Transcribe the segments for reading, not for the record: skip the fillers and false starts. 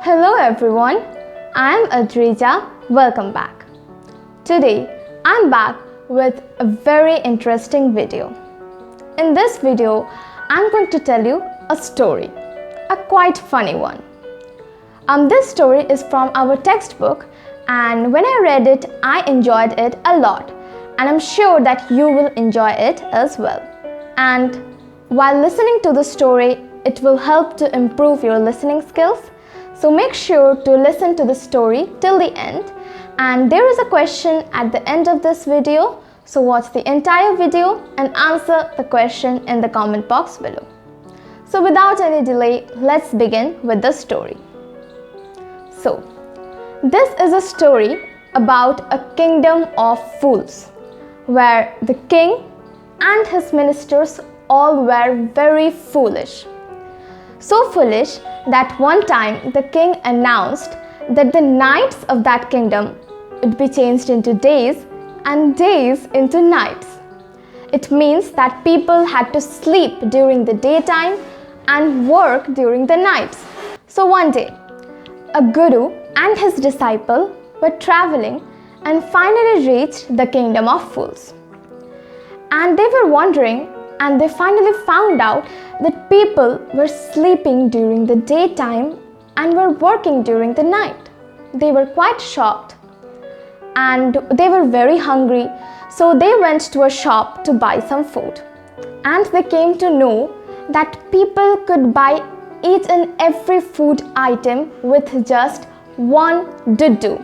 Hello everyone, I am Adrija. Welcome back. Today I am back with a very interesting video. In this video, I am going to tell you a story, a quite funny one. This story is from our textbook, and when I read it, I enjoyed it a lot, and I'm sure that you will enjoy it as well. And while listening to the story, it will help to improve your listening skills. So make sure to listen to the story till the end, and there is a question at the end of this video, so watch the entire video and answer the question in the comment box below. So without any delay, let's begin with the story. So, this is a story about a kingdom of fools, where the king and his ministers all were very foolish. So foolish that one time the king announced that the nights of that kingdom would be changed into days and days into nights. It means that people had to sleep during the daytime and work during the nights. So one day, a guru and his disciple were traveling and finally reached the kingdom of fools. And they were wondering, and they finally found out that people were sleeping during the daytime and were working during the night. They were quite shocked and they were very hungry, so they went to a shop to buy some food. And they came to know that people could buy each and every food item with just one dudu.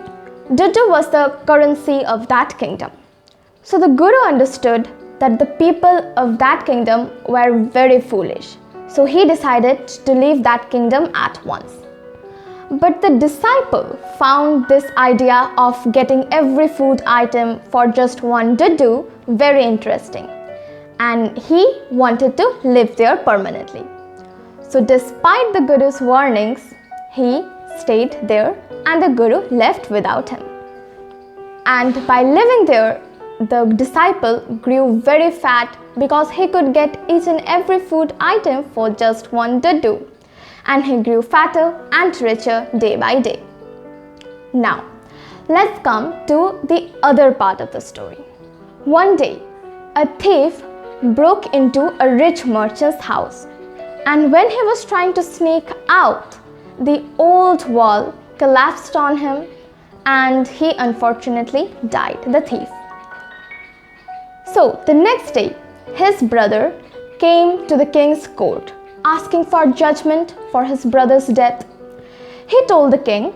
Dudu was the currency of that kingdom. So the guru understood that the people of that kingdom were very foolish. So he decided to leave that kingdom at once. But the disciple found this idea of getting every food item for just one dudu very interesting, and he wanted to live there permanently. So despite the guru's warnings, he stayed there and the guru left without him. And by living there, the disciple grew very fat because he could get each and every food item for just one dudu, and he grew fatter and richer day by day. Now, let's come to the other part of the story. One day, a thief broke into a rich merchant's house, and when he was trying to sneak out, the old wall collapsed on him and he unfortunately died, the thief. So the next day, his brother came to the king's court asking for judgment for his brother's death. He told the king,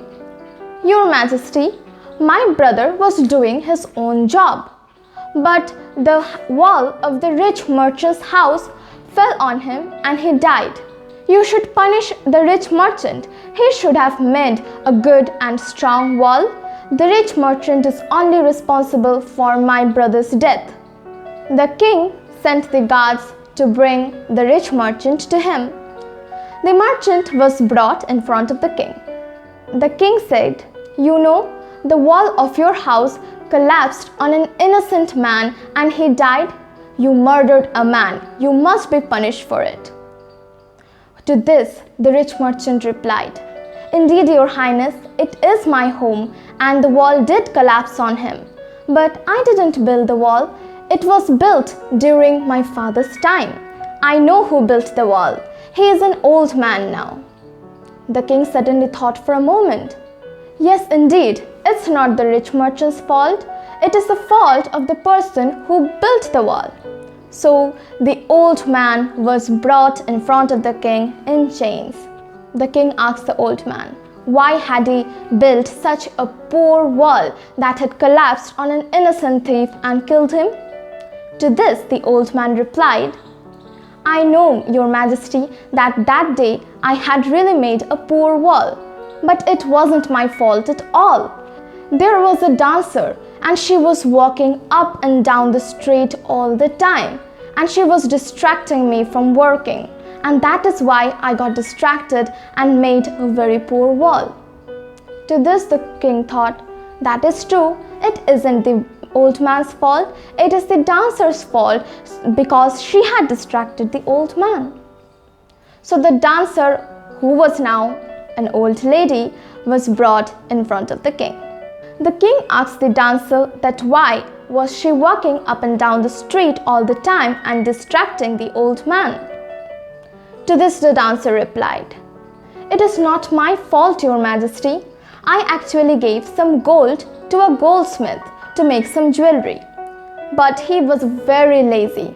"Your Majesty, my brother was doing his own job, but the wall of the rich merchant's house fell on him and he died. You should punish the rich merchant. He should have made a good and strong wall. The rich merchant is only responsible for my brother's death." The king sent the guards to bring the rich merchant to him. The merchant was brought in front of the king. The king said, "You know, the wall of your house collapsed on an innocent man and he died. You murdered a man. You must be punished for it." To this, the rich merchant replied, "Indeed, Your Highness, it is my home and the wall did collapse on him. But I didn't build the wall. It was built during my father's time. I know who built the wall. He is an old man now." The king suddenly thought for a moment. Yes, indeed, it's not the rich merchant's fault. It is the fault of the person who built the wall. So the old man was brought in front of the king in chains. The king asked the old man, why had he built such a poor wall that had collapsed on an innocent thief and killed him? To this, the old man replied, "I know, Your Majesty, that day I had really made a poor wall, but it wasn't my fault at all. There was a dancer and she was walking up and down the street all the time, and she was distracting me from working, and that is why I got distracted and made a very poor wall." To this, the king thought, that is true, it isn't the old man's fault, it is the dancer's fault because she had distracted the old man. So the dancer, who was now an old lady, was brought in front of the king. The king asked the dancer that why was she walking up and down the street all the time and distracting the old man. To this the dancer replied, "It is not my fault, Your Majesty. I actually gave some gold to a goldsmith to make some jewelry. But he was very lazy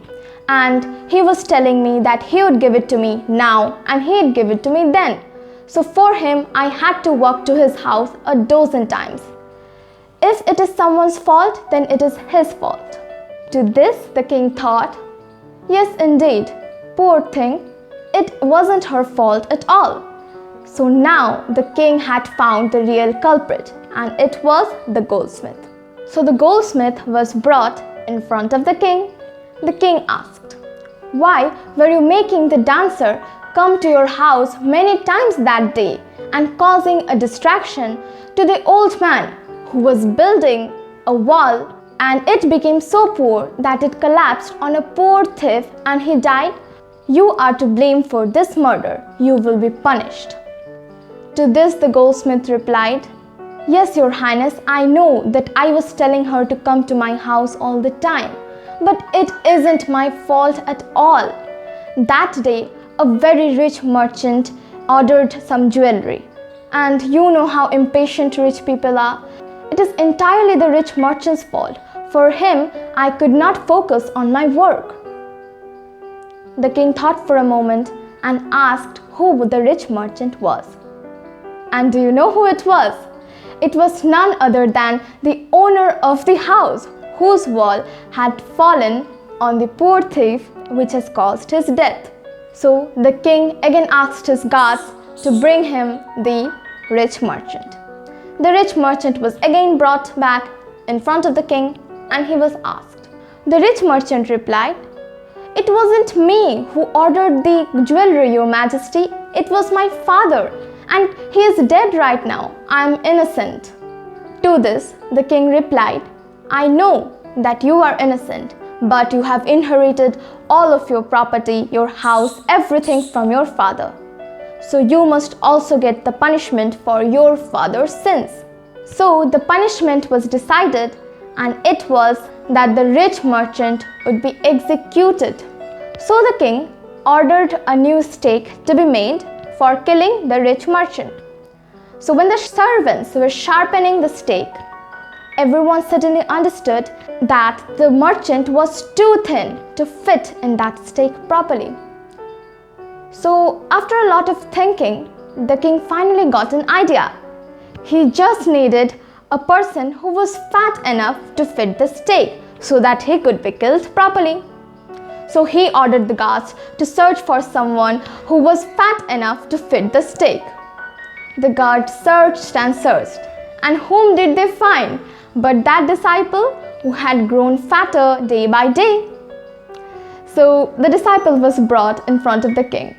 and he was telling me that he would give it to me now and he'd give it to me then. So for him, I had to walk to his house a dozen times. If it is someone's fault, then it is his fault." To this, the king thought, yes, indeed, poor thing, it wasn't her fault at all. So now the king had found the real culprit, and it was the goldsmith. So the goldsmith was brought in front of the king. The king asked, "Why were you making the dancer come to your house many times that day and causing a distraction to the old man who was building a wall and it became so poor that it collapsed on a poor thief and he died? You are to blame for this murder. You will be punished." To this the goldsmith replied, "Yes, Your Highness, I know that I was telling her to come to my house all the time, but it isn't my fault at all. That day, a very rich merchant ordered some jewelry. And you know how impatient rich people are. It is entirely the rich merchant's fault. For him, I could not focus on my work." The king thought for a moment and asked who the rich merchant was. And do you know who it was? It was none other than the owner of the house, whose wall had fallen on the poor thief, which has caused his death. So the king again asked his guards to bring him the rich merchant. The rich merchant was again brought back in front of the king and he was asked. The rich merchant replied, "It wasn't me who ordered the jewelry, Your Majesty. It was my father and he is dead right now. I am innocent." To this, the king replied, "I know that you are innocent, but you have inherited all of your property, your house, everything from your father. So you must also get the punishment for your father's sins." So the punishment was decided, and it was that the rich merchant would be executed. So the king ordered a new stake to be made for killing the rich merchant. So when the servants were sharpening the stake, everyone suddenly understood that the merchant was too thin to fit in that stake properly. So after a lot of thinking, the king finally got an idea. He just needed a person who was fat enough to fit the stake so that he could be killed properly. So he ordered the guards to search for someone who was fat enough to fit the stake. The guards searched and searched, and whom did they find but that disciple who had grown fatter day by day? So the disciple was brought in front of the king,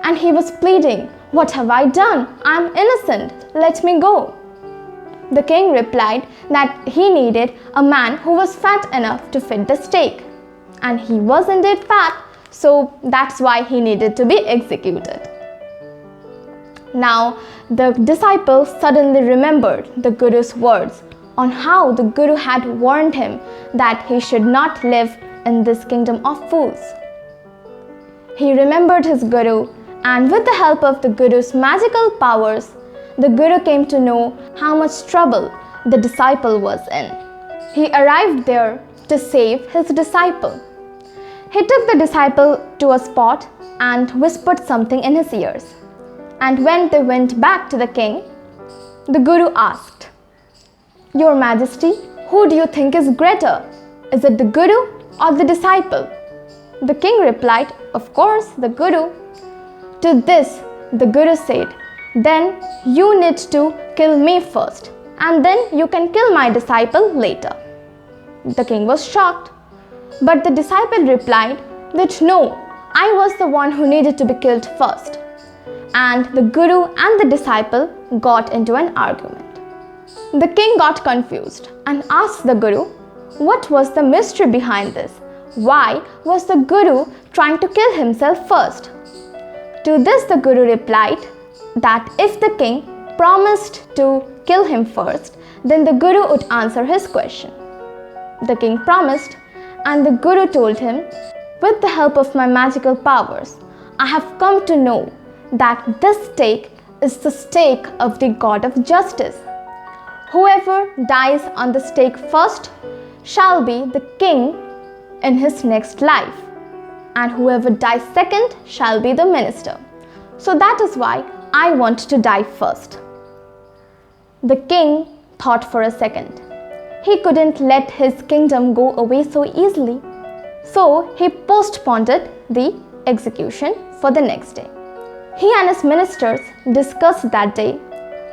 and he was pleading, "What have I done? I am innocent. Let me go." The king replied that he needed a man who was fat enough to fit the stake. And he was indeed fat, so that's why he needed to be executed. Now, the disciple suddenly remembered the Guru's words on how the Guru had warned him that he should not live in this kingdom of fools. He remembered his Guru, and with the help of the Guru's magical powers, the Guru came to know how much trouble the disciple was in. He arrived there to save his disciple. He took the disciple to a spot and whispered something in his ears. And when they went back to the king, the Guru asked, "Your Majesty, who do you think is greater? Is it the Guru or the disciple?" The king replied, "Of course, the Guru." To this, the Guru said, "Then you need to kill me first, and then you can kill my disciple later." The king was shocked, but the disciple replied that no, I was the one who needed to be killed first. And the Guru and the disciple got into an argument. The king got confused and asked the Guru, what was the mystery behind this? Why was the Guru trying to kill himself first? To this the Guru replied that if the king promised to kill him first, then the Guru would answer his question. The king promised, and the Guru told him, "With the help of my magical powers, I have come to know that this stake is the stake of the God of justice. Whoever dies on the stake first shall be the king in his next life, and whoever dies second shall be the minister. So that is why I want to die first." The king thought for a second. He couldn't let his kingdom go away so easily. So he postponed the execution for the next day. He and his ministers discussed that day,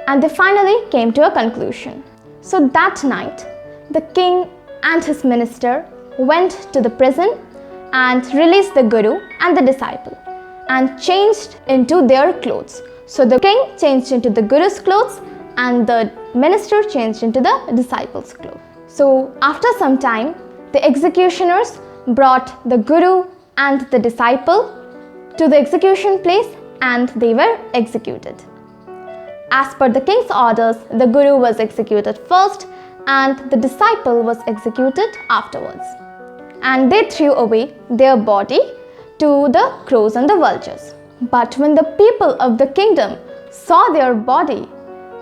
and they finally came to a conclusion. So that night, the king and his minister went to the prison and released the Guru and the disciple and changed into their clothes. So the king changed into the Guru's clothes and the minister changed into the disciple's clothes. So after some time, the executioners brought the Guru and the disciple to the execution place and they were executed. As per the king's orders, the Guru was executed first and the disciple was executed afterwards. And they threw away their body to the crows and the vultures. But when the people of the kingdom saw their body,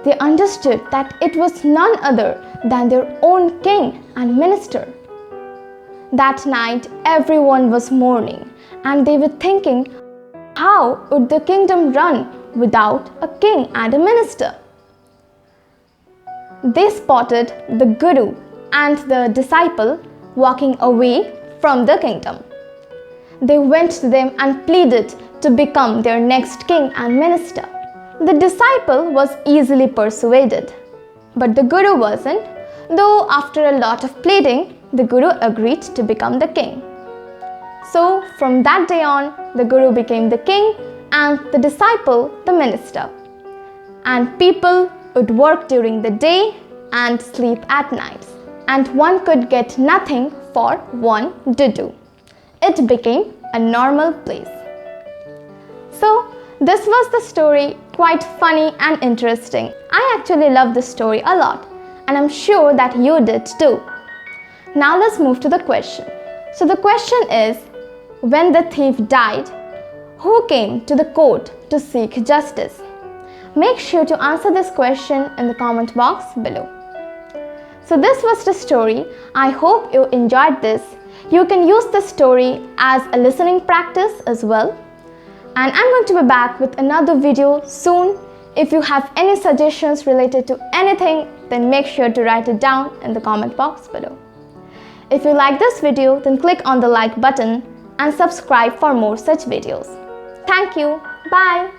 they understood that it was none other than their own king and minister. That night, everyone was mourning and they were thinking, how would the kingdom run without a king and a minister? They spotted the Guru and the disciple walking away from the kingdom. They went to them and pleaded to become their next king and minister. The disciple was easily persuaded, but the Guru wasn't, though after a lot of pleading, the Guru agreed to become the king. So from that day on, the Guru became the king and the disciple the minister. And people would work during the day and sleep at night. And one could get nothing for one to do. It became a normal place. So this was the story, quite funny and interesting. I actually love this story a lot and I'm sure that you did too. Now let's move to the question. So the question is, when the thief died, who came to the court to seek justice? Make sure to answer this question in the comment box below. So this was the story. I hope you enjoyed this. You can use this story as a listening practice as well. And I'm going to be back with another video soon. If you have any suggestions related to anything, then make sure to write it down in the comment box below. If you like this video, then click on the like button and subscribe for more such videos. Thank you. Bye.